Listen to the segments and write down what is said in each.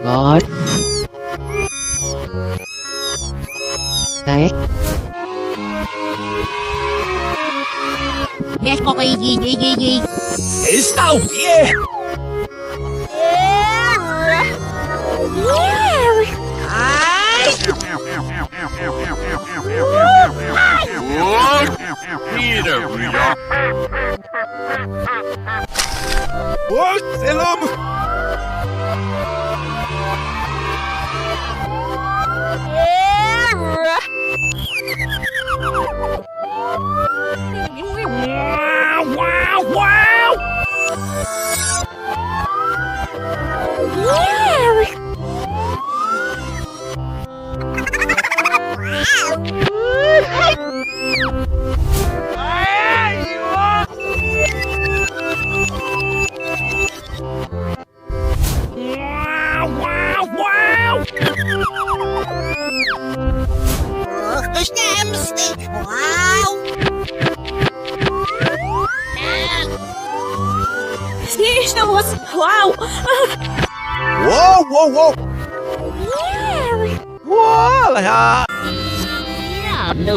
God. Đấy. Yes, có cái gì. It's now, yeah. What? Selam. Wow! Whoa! Whoa, là hả? Yeah, no.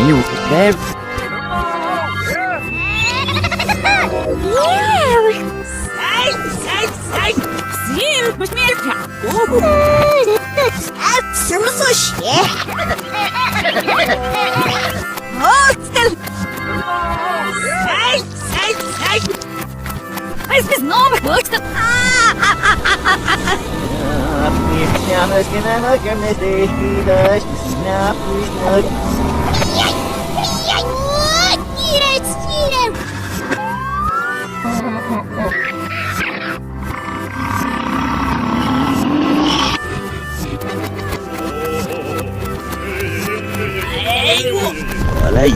You dead. Sai! Sim, mas merda! Sai! Mas без новых лучше! Ở đây.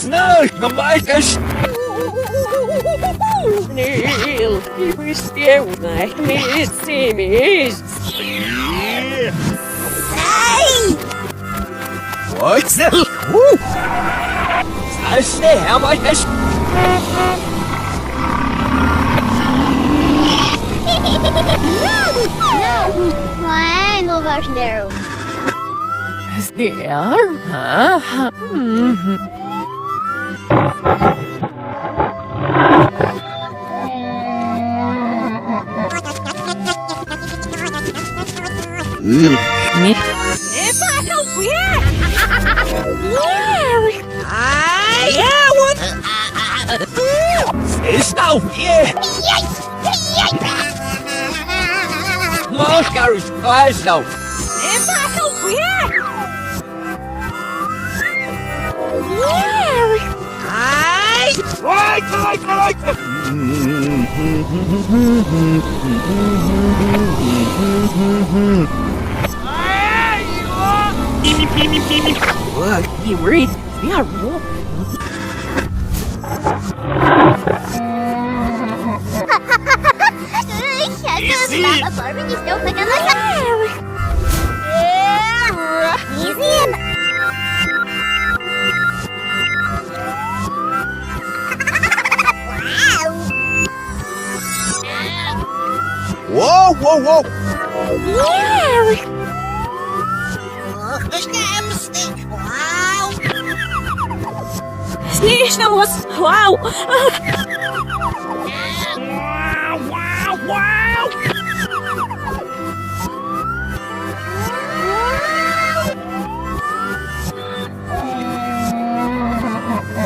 No, não mais. Neil, you still like me, see me. What's that? I say, how much is... No važnero. There? Huh? It's now, yeah. More carriage, guys, now. Right. Look, you read. Yeah, Whoa! Смешно у вас! Вау!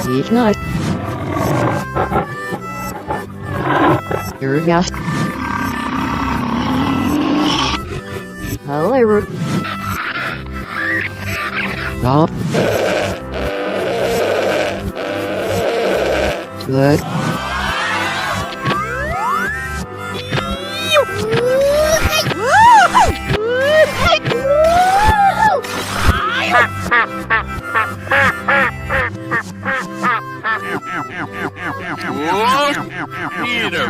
He's not. You're a guest. Hello. Stop. Good. Peter,